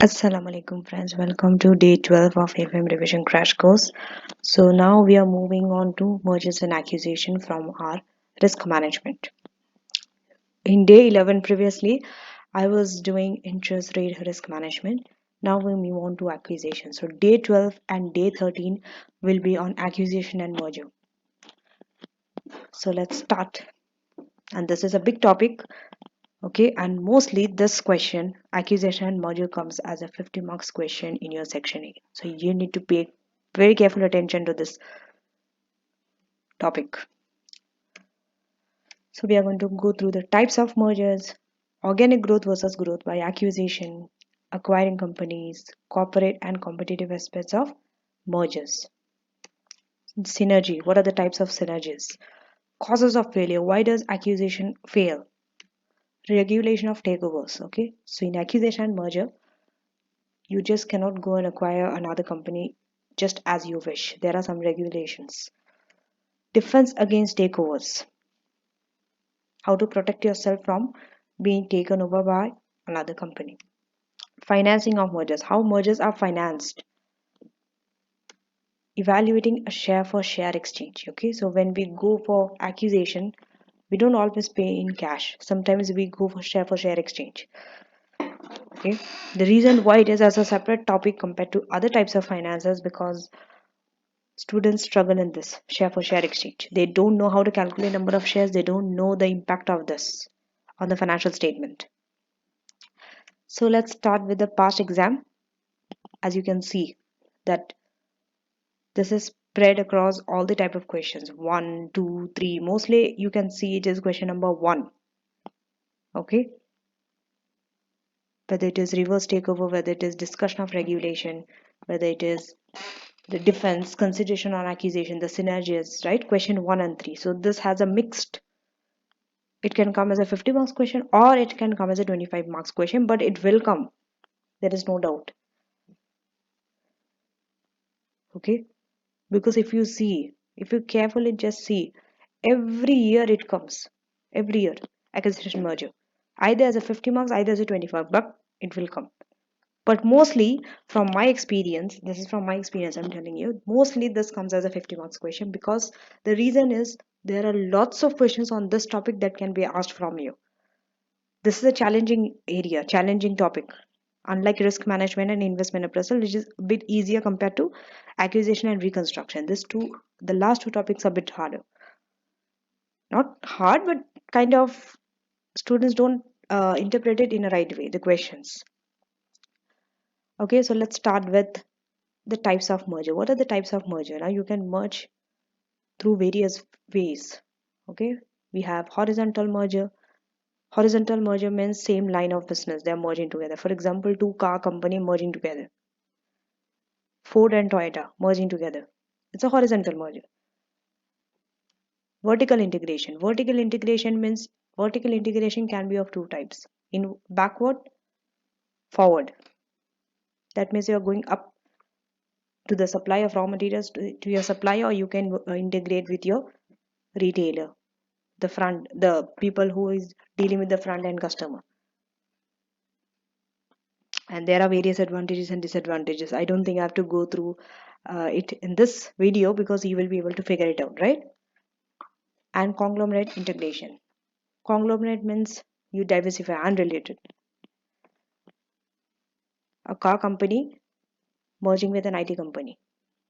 Assalamu alaikum friends, welcome to day 12 of AFM revision crash course. So now we are moving on to mergers and acquisition from our risk management. In day 11 previously, I was doing interest rate risk management. Now we move on to acquisition. So day 12 and day 13 will be on acquisition and merger. So let's start. And this is a big topic. Okay, and mostly this question, acquisition and merger, comes as a 50 marks question in your section A. So you need to pay very careful attention to this topic. So we are going to go through the types of mergers, organic growth versus growth by acquisition, acquiring companies, corporate and competitive aspects of mergers. Synergy, what are the types of synergies? Causes of failure, why does acquisition fail? Regulation of takeovers. Okay, so in acquisition and merger, you just cannot go and acquire another company just as you wish. There are some regulations. Defense against takeovers. How to protect yourself from being taken over by another company. Financing of mergers. How mergers are financed. Evaluating a share for share exchange. Okay, so when we go for acquisition, we don't always pay in cash. Sometimes we go for share exchange. Okay, the reason why it is as a separate topic compared to other types of finances, because students struggle in this share for share exchange. They don't know how to calculate number of shares. They don't know the impact of this on the financial statement. So let's start with the past exam. As you can see that this is spread across all the type of questions. 1, 2, 3. Mostly you can see it is question number 1. Okay. Whether it is reverse takeover, whether it is discussion of regulation, whether it is the defense, consideration on accusation, the synergies, right? Question 1 and 3. So this has a mixed. It can come as a 50 marks question or it can come as a 25 marks question, but it will come. There is no doubt. Okay. Because if you carefully just see, every year it comes. Every year. Acquisition merger. Either as a 50 marks, either as a 25, but it will come. But mostly from my experience, this is from my experience, I'm telling you, mostly this comes as a 50 marks question, because the reason is there are lots of questions on this topic that can be asked from you. This is a challenging area, challenging topic. Unlike risk management and investment appraisal, which is a bit easier compared to acquisition and reconstruction. The last two topics are a bit harder. Not hard, but kind of students don't interpret it in a right way, the questions. Okay, so let's start with the types of merger. What are the types of merger? Now you can merge through various ways. Okay, we have horizontal merger. Horizontal merger means same line of business, they are merging together. For example, two car company merging together. Ford and Toyota merging together. It's a horizontal merger. Vertical integration. Vertical integration can be of two types. In backward, forward. That means you are going up to the supply of raw materials to your supplier, or you can integrate with your retailer, the people who is dealing with the front end customer. And there are various advantages and disadvantages. I don't think I have to go through it in this video, because you will be able to figure it out, right? And conglomerate integration. Conglomerate means you diversify, unrelated. A car company merging with an IT company.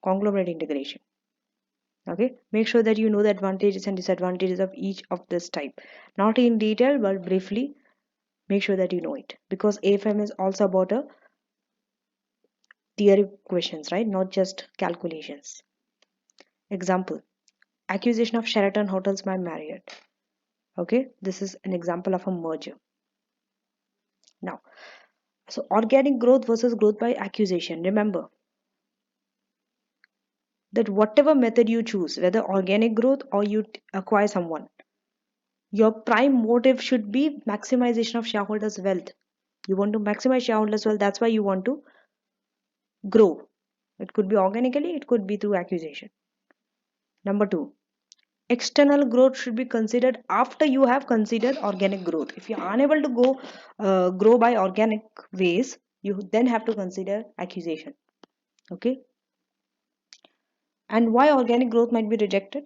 Conglomerate integration. Okay, make sure that you know the advantages and disadvantages of each of this type. Not in detail, but briefly, make sure that you know it, because AFM is also about a theory questions, right? Not just calculations. Example, acquisition of Sheraton Hotels by Marriott. Okay, this is an example of a merger. Now, so organic growth versus growth by acquisition. Remember that whatever method you choose, whether organic growth or you acquire someone, your prime motive should be maximization of shareholders' wealth. You want to maximize shareholders' wealth, that's why you want to grow. It could be organically, it could be through acquisition. Number two, external growth should be considered after you have considered organic growth. If you are unable to grow by organic ways, You then have to consider acquisition. Okay. And why organic growth might be rejected?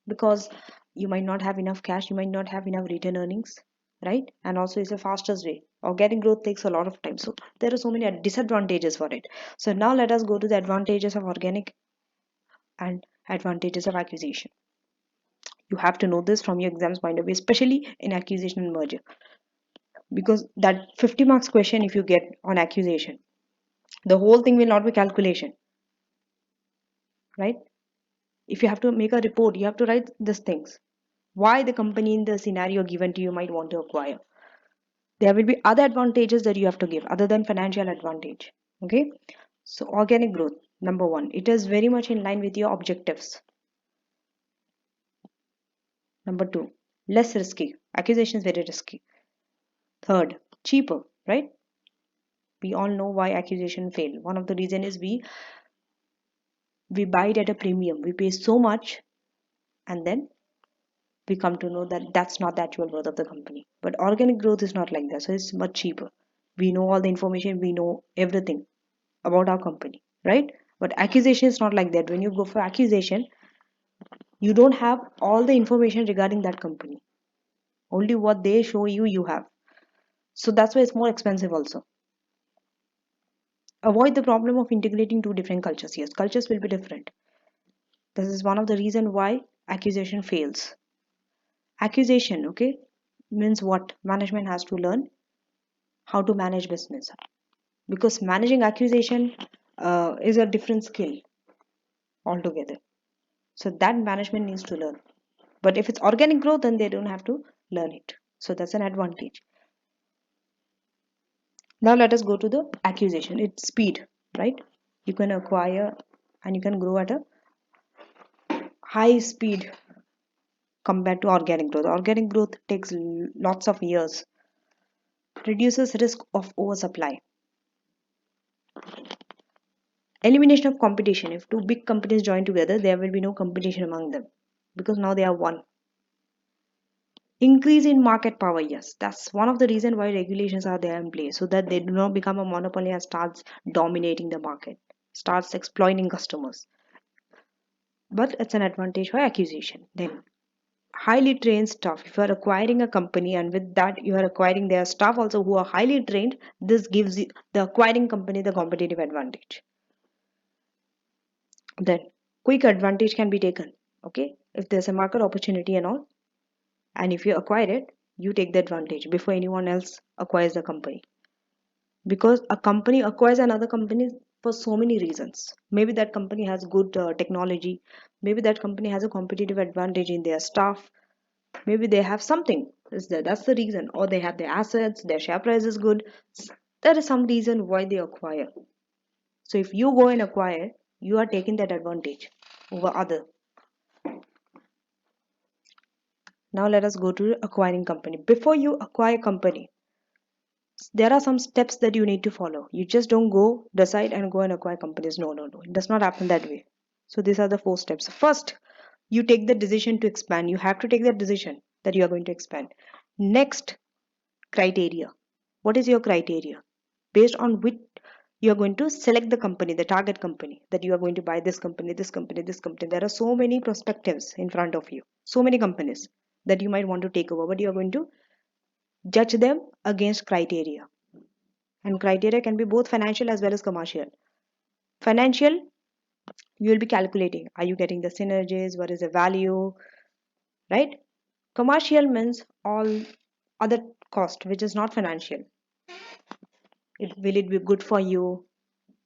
Because you might not have enough cash, you might not have enough return earnings, right? And also it's the fastest way. Organic growth takes a lot of time, so there are so many disadvantages for it. So now let us go to the advantages of organic and advantages of acquisition. You have to know this from your exams point of view, especially in acquisition and merger, because that 50 marks question, if you get on acquisition, the whole thing will not be calculation, right? If you have to make a report, you have to write these things, why the company in the scenario given to you might want to acquire. There will be other advantages that you have to give other than financial advantage. Okay. So organic growth, number one, it is very much in line with your objectives. Number two, less risky. Acquisition is very risky. Third, cheaper, right? We all know why acquisition fail. One of the reason is we buy it at a premium, we pay so much, and then we come to know that that's not the actual worth of the company. But organic growth is not like that, so it's much cheaper. We know all the information, we know everything about our company, right? But acquisition is not like that. When you go for acquisition, you don't have all the information regarding that company. Only what they show you, you have. So that's why it's more expensive also. Avoid the problem of integrating two different cultures. Yes, cultures will be different. This is one of the reason why acquisition fails. Acquisition, okay, means what? Management has to learn how to manage business, because managing acquisition is a different skill altogether. So that management needs to learn. But if it's organic growth, then they don't have to learn it. So that's an advantage. Now let us go to the acquisition. It's speed, right? You can acquire and you can grow at a high speed compared to organic growth. Organic growth takes lots of years, reduces risk of oversupply. Elimination of competition. If two big companies join together, there will be no competition among them because now they are one. Increase in market power. Yes, that's one of the reasons why regulations are there in place, so that they do not become a monopoly and starts dominating the market, starts exploiting customers. But it's an advantage for acquisition. Then highly trained staff. If you are acquiring a company and with that you are acquiring their staff also who are highly trained, this gives the acquiring company the competitive advantage. Then quick advantage can be taken. Okay, if there's a market opportunity and all, and if you acquire it, you take the advantage before anyone else acquires the company, because a company acquires another company for so many reasons. Maybe that company has good technology, maybe that company has a competitive advantage in their staff, maybe they have something. That's the reason, or they have their assets, their share price is good. There is some reason why they acquire. So if you go and acquire, you are taking that advantage over other. Now let us go to acquiring company. Before you acquire company, there are some steps that you need to follow. You just don't go decide and go and acquire companies. No, no, no. It does not happen that way. So these are the four steps. First, you take the decision to expand. You have to take that decision that you are going to expand. Next, criteria. What is your criteria? Based on which you are going to select the company, the target company, that you are going to buy this company, this company, this company. There are so many perspectives in front of you, so many companies that you might want to take over, but you are going to judge them against criteria. And criteria can be both financial as well as commercial. Financial, you will be calculating, are you getting the synergies, what is the value, right? Commercial means all other cost which is not financial. Will it be good for you?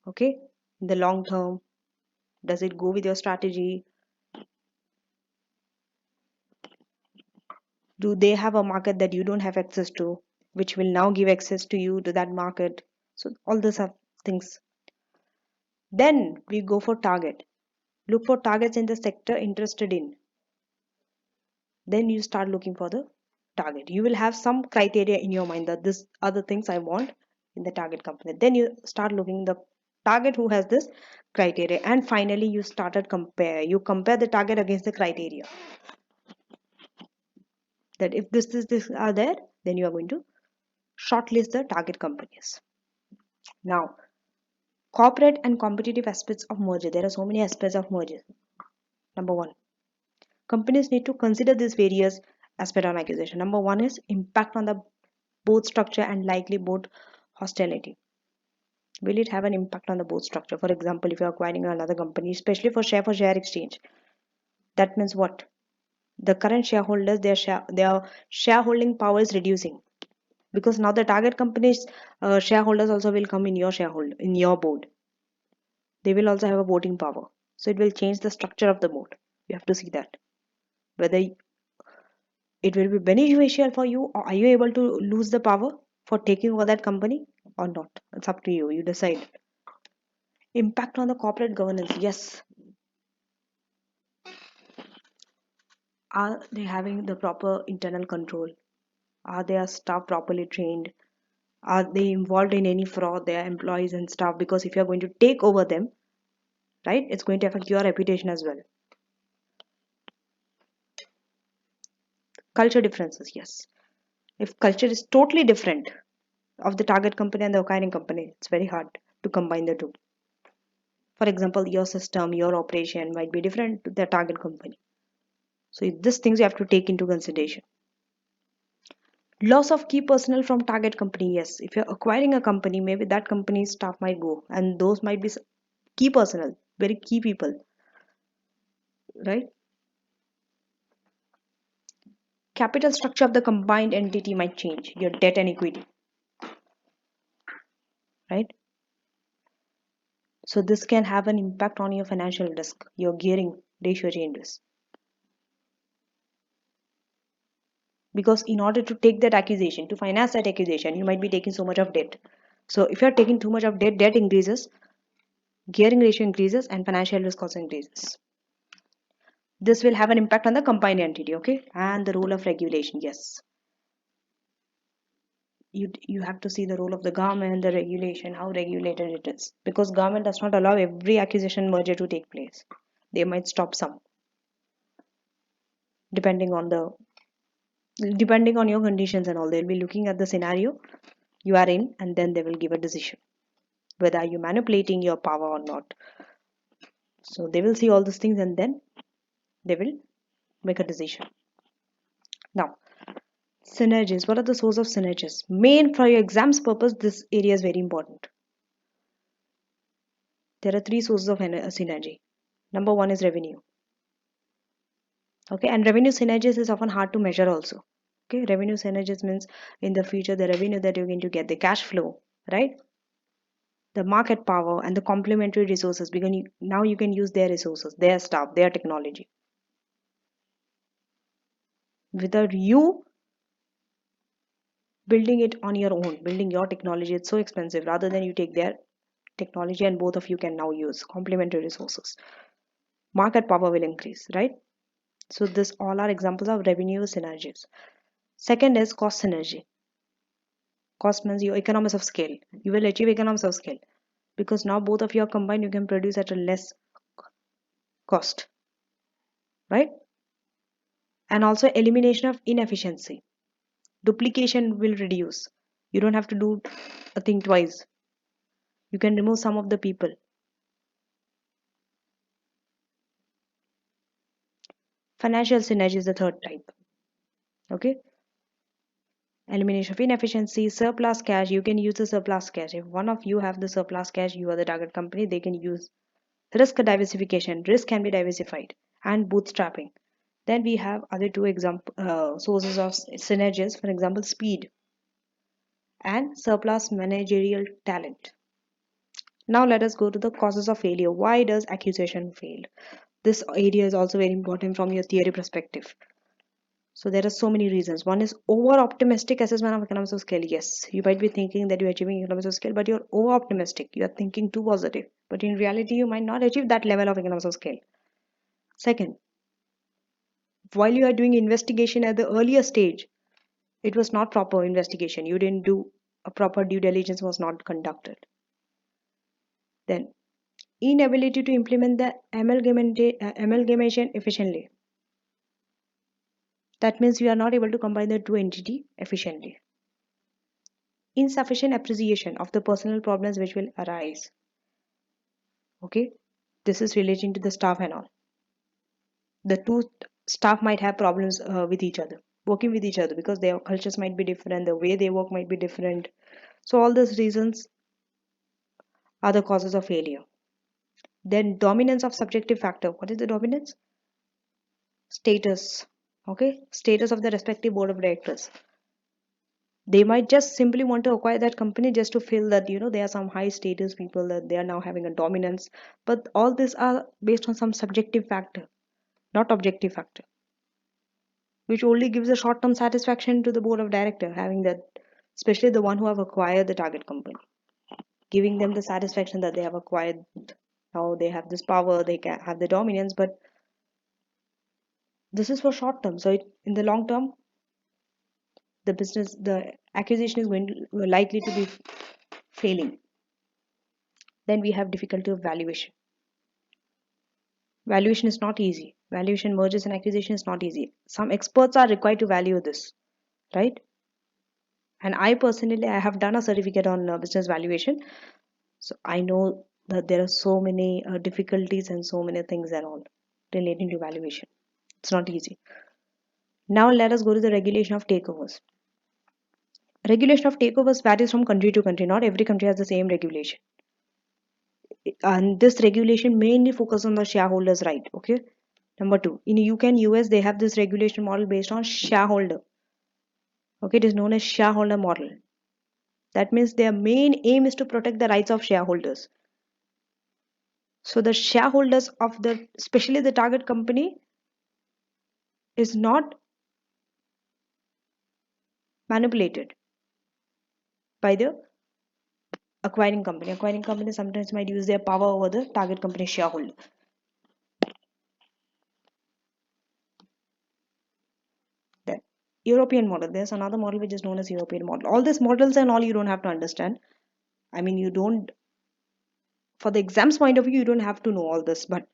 Okay, in the long term, does it go with your strategy? Do they have a market that you don't have access to, which will now give access to you to that market? So all these are things. Then we go for target. Look for targets in the sector interested in. Then you start looking for the target. You will have some criteria in your mind that this are the things I want in the target company. Then you start looking the target who has this criteria, and finally you started compare. You compare the target against the criteria. That if this are there, then you are going to shortlist the target companies. Now, corporate and competitive aspects of merger. There are so many aspects of merger. Number one, companies need to consider these various aspects on acquisition. Number one is impact on the board structure and likely board hostility. Will it have an impact on the board structure? For example, if you're acquiring another company, especially for share exchange, that means what? The current shareholders, their shareholding power is reducing because now the target company's shareholders also will come in your board. They will also have a voting power, so it will change the structure of the board. You have to see that whether it will be beneficial for you, or are you able to lose the power for taking over that company or not. It's up to you, you decide. Impact on the corporate governance. Yes, are they having the proper internal control? Are their staff properly trained? Are they involved in any fraud, their employees and staff? Because if you're going to take over them, right, it's going to affect your reputation as well. Culture differences. Yes, if culture is totally different of the target company and the acquiring company, it's very hard to combine the two. For example, your system, your operation might be different to the target company. So these things you have to take into consideration. Loss of key personnel from target company. Yes, if you're acquiring a company, maybe that company's staff might go, and those might be key personnel, very key people, right? Capital structure of the combined entity might change, your debt and equity, right? So this can have an impact on your financial risk, your gearing ratio changes. Because in order to take that accusation, to finance that accusation, you might be taking so much of debt. So if you're taking too much of debt increases, gearing ratio increases, and financial risk also increases. This will have an impact on the combined entity, okay? And the role of regulation, yes. You have to see the role of the government, the regulation, how regulated it is. Because government does not allow every acquisition merger to take place. They might stop some, depending on the depending on your conditions and all. They'll be looking at the scenario you are in, and then they will give a decision whether are you manipulating your power or not. So they will see all these things and then they will make a decision. Now, synergies. What are the source of synergies? Main for your exams purpose, this area is very important. There are three sources of synergy. Number one is revenue. Okay, and revenue synergies is often hard to measure also. Okay, revenue synergies means in the future the revenue that you're going to get, the cash flow, right? The market power and the complementary resources, because now you can use their resources, their staff, their technology. Without you building it on your own, building your technology, it's so expensive. Rather than you take their technology and both of you can now use complementary resources. Market power will increase, right? So this all are examples of revenue synergies. Second is cost synergy. Cost means your economies of scale. You will achieve economies of scale because now both of you are combined, you can produce at a less cost, right? And also elimination of inefficiency. Duplication will reduce. You don't have to do a thing twice. You can remove some of the people. Financial synergy is the third type. Okay. Elimination of inefficiency, surplus cash. You can use the surplus cash. If one of you have the surplus cash, you are the target company, they can use. Risk diversification. Risk can be diversified. And bootstrapping. Then we have other two sources of synergies. For example, speed and surplus managerial talent. Now let us go to the causes of failure. Why does accusation fail? This area is also very important from your theory perspective. So there are so many reasons. One is over optimistic assessment of economies of scale. Yes, you might be thinking that you're achieving economies of scale, but you're over optimistic. You're thinking too positive. But in reality, you might not achieve that level of economies of scale. Second, while you are doing investigation at the earlier stage, it was not proper investigation. You didn't do a proper due diligence was not conducted. Then inability to implement the amalgamation efficiently. That means you are not able to combine the two entity efficiently. insufficient appreciation of the personal problems which will arise. Okay, this is relating to the staff and all. The two staff might have problems with each other, working with each other, because their cultures might be different, the way they work might be different. So all these reasons are the causes of failure. Then dominance of subjective factor. What is the dominance? Status. Okay, status of the respective board of directors. They might just simply want to acquire that company just to feel that they are some high status people, that they are now having a dominance. But all these are based on some subjective factor, not objective factor, which only gives a short term satisfaction to the board of director, having that, especially the one who have acquired the target company, giving them the satisfaction that they have acquired, now they have this power, they can have the dominance. But this is for short term, so in the long term, the acquisition is going to likely to be failing. Then we have difficulty of valuation. Valuation is not easy. Valuation, mergers and acquisition is not easy. Some experts are required to value this, right? And I personally, I have done a certificate on business valuation, so I know that there are so many difficulties and so many things and all relating to valuation. It's not easy. Now let us go to the regulation of takeovers. Regulation of takeovers varies from country to country. Not every country has the same regulation. And this regulation mainly focuses on the shareholders' right. Okay. Number two, in UK and US, they have this regulation model based on shareholder. Okay, it is known as shareholder model. That means their main aim is to protect the rights of shareholders. So the shareholders of especially the target company, is not manipulated by the acquiring company. Acquiring company sometimes might use their power over the target company shareholder. Then European model. There's another model which is known as European model. All these models and all you don't have to understand. I mean, you don't, for the exams point of view, you don't have to know all this, but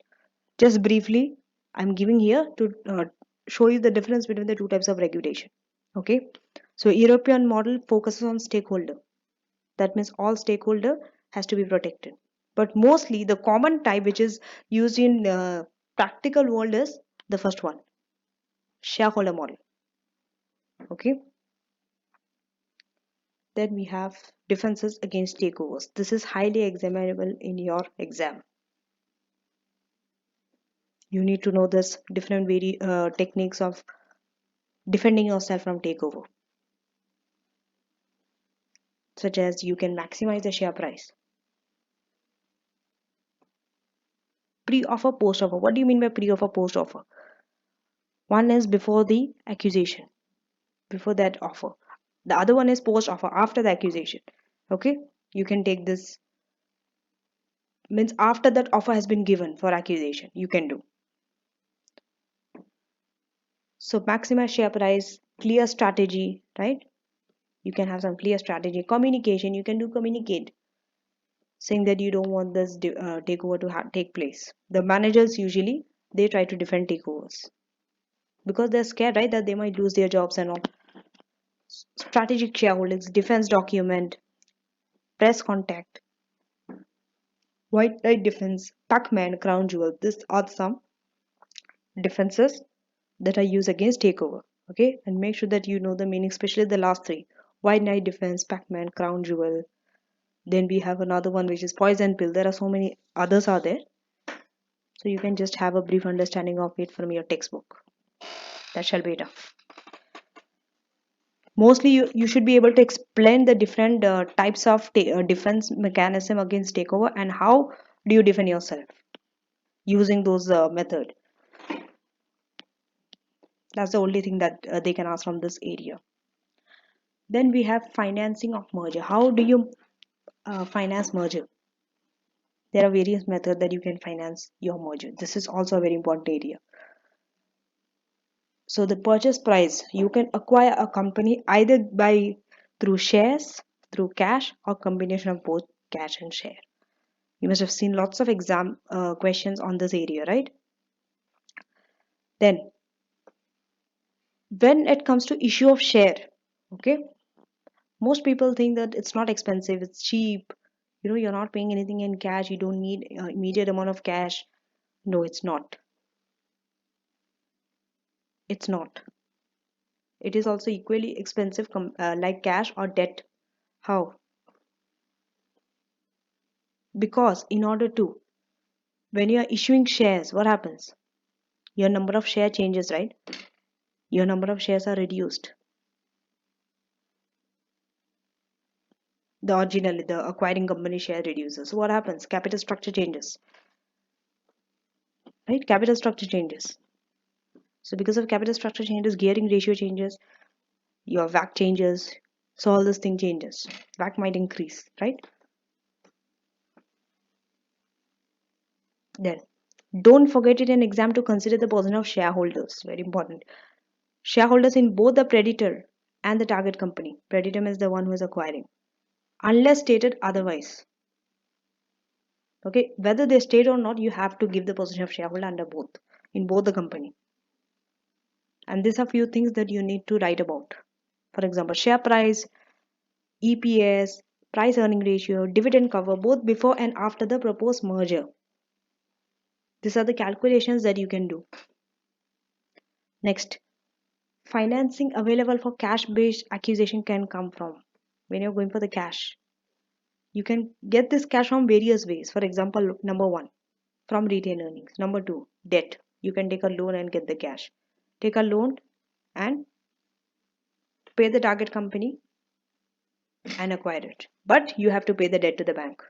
just briefly, I'm giving here to show you the difference between the two types of regulation. Okay, so European model focuses on stakeholder. That means all stakeholder has to be protected. But mostly the common type which is used in practical world is the first one, shareholder model. Okay. Then we have defenses against takeovers. This is highly examinable in your exam. You need to know this different techniques of defending yourself from takeover, such as you can maximize the share price. Pre-offer, post-offer. What do you mean by pre-offer, post-offer? One is before the accusation, before that offer. The other one is post-offer, after the accusation. Okay, you can take this, means after that offer has been given for accusation, you can do. So maximize share price, clear strategy, right? You can have some clear strategy. Communication, you can do communicate, saying that you don't want this takeover to take place. The managers usually, they try to defend takeovers because they're scared, right, that they might lose their jobs and all. Strategic shareholdings, defense document, press contact, white knight defense, Pac-Man, crown jewel. These are some defenses that are used against takeover. Okay, and make sure that you know the meaning, especially the last three: white knight defense, Pac-Man, crown jewel. Then we have another one which is poison pill. There are so many others are there, so you can just have a brief understanding of it from your textbook. That shall be enough. Mostly you should be able to explain the different types of defense mechanism against takeover and how do you defend yourself using those method. That's the only thing that they can ask from this area. Then we have financing of merger. How do you finance merger? There are various methods that you can finance your merger. This is also a very important area. So the purchase price, you can acquire a company either by through shares, through cash, or combination of both cash and share. You must have seen lots of exam questions on this area, right? Then when it comes to issue of share, okay, Most people think that it's not expensive, it's cheap. You're not paying anything in cash, you don't need immediate amount of cash. No, it's not. It's not. It is also equally expensive like cash or debt. How? Because in order to, when you are issuing shares, what happens? Your number of share changes, right? Your number of shares are reduced. The acquiring company share reduces. So what happens? Capital structure changes, right? Capital structure changes. So because of capital structure changes, gearing ratio changes, your WACC changes. So all this thing changes. WACC might increase, right? Then don't forget it in exam to consider the position of shareholders. Very important. Shareholders in both the predator and the target company. Predator is the one who is acquiring. Unless stated otherwise. Okay, whether they state or not, you have to give the position of shareholder under both, in both the company. And these are few things that you need to write about. For example, share price, EPS, price earning ratio, dividend cover, both before and after the proposed merger. These are the calculations that you can do. Next, financing available for cash-based acquisition can come from when you're going for the cash. You can get this cash from various ways. For example, number one, from retained earnings. Number two, debt. You can take a loan and get the cash. Take a loan and pay the target company and acquire it. But you have to pay the debt to the bank.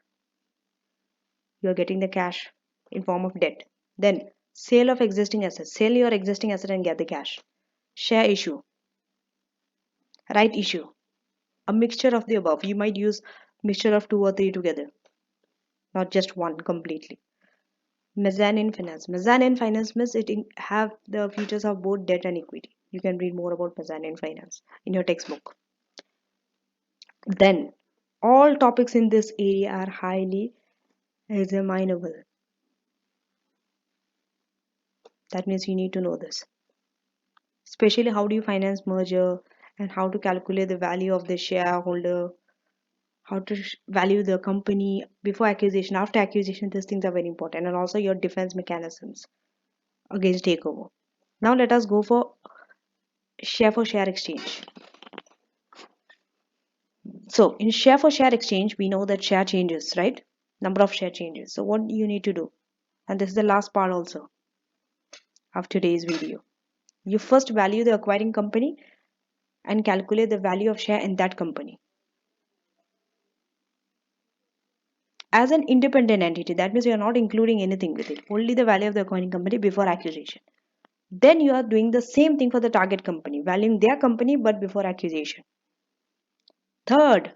You are getting the cash in form of debt. Then sale of existing assets. Sell your existing asset and get the cash. Share issue. Right issue. A mixture of the above. You might use mixture of two or three together, not just one completely. Mezzanine finance. Mezzanine finance means have the features of both debt and equity. You can read more about mezzanine finance in your textbook. Then all topics in this area are highly examinable. That means you need to know this. Especially how do you finance merger and how to calculate the value of the shareholder, how to value the company before acquisition, after acquisition. These things are very important, and also your defense mechanisms against takeover. Now let us go for share exchange. So in share exchange, we know that share changes, right? Number of share changes. So what you need to do, and this is the last part also of today's video. You first value the acquiring company and calculate the value of share in that company as an independent entity. That means you are not including anything with it, only the value of the acquiring company before acquisition. Then you are doing the same thing for the target company, valuing their company but before acquisition. Third,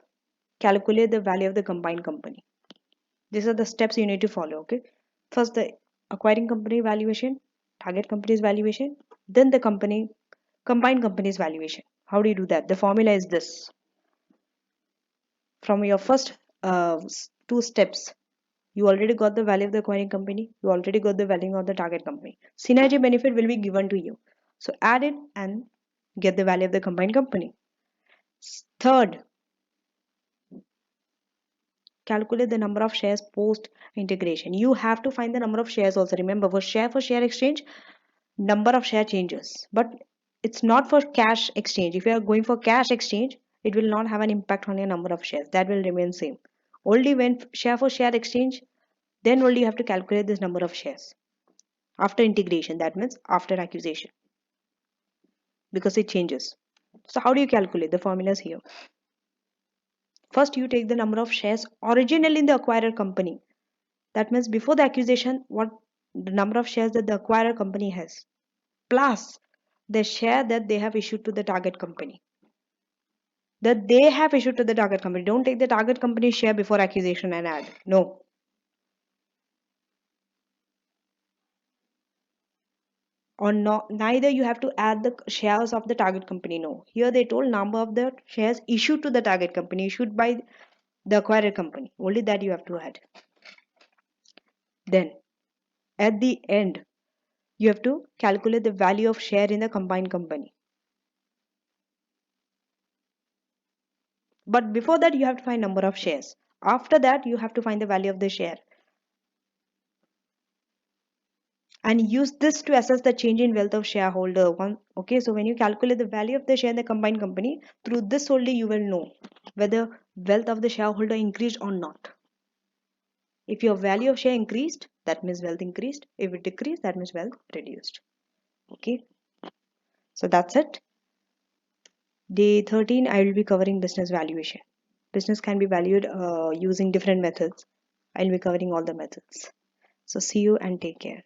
calculate the value of the combined company. These are the steps you need to follow. Okay, first the acquiring company valuation, target company's valuation, then the combined company's valuation. How do you do that? The formula is this. From your first two steps, you already got the value of the acquiring company, you already got the value of the target company. Synergy benefit will be given to you, so add it and get the value of the combined company. Third, calculate the number of shares post integration. You have to find the number of shares also. Remember, for share exchange, number of share changes, but it's not for cash exchange. If you are going for cash exchange, it will not have an impact on your number of shares. That will remain same. Only when share exchange, then only you have to calculate this number of shares after integration. That means after acquisition, because it changes. So how do you calculate? The formulas here. First, you take the number of shares originally in the acquirer company. That means before the acquisition, what the number of shares that the acquirer company has, plus the share that they have issued to the target company. That they have issued to the target company. Don't take the target company share before acquisition and add. No. Or no, neither you have to add the shares of the target company. No. Here they told number of the shares issued to the target company, issued by the acquirer company. Only that you have to add. Then at the end, you have to calculate the value of share in the combined company. But before that, you have to find number of shares. After that, you have to find the value of the share and use this to assess the change in wealth of shareholder. One, okay, so when you calculate the value of the share in the combined company, through this only you will know whether wealth of the shareholder increased or not. If your value of share increased, that means wealth increased. If it decreased, that means wealth reduced. Okay, so that's it. Day 13, I will be covering business valuation. Business can be valued using different methods. I'll be covering all the methods. So see you and take care.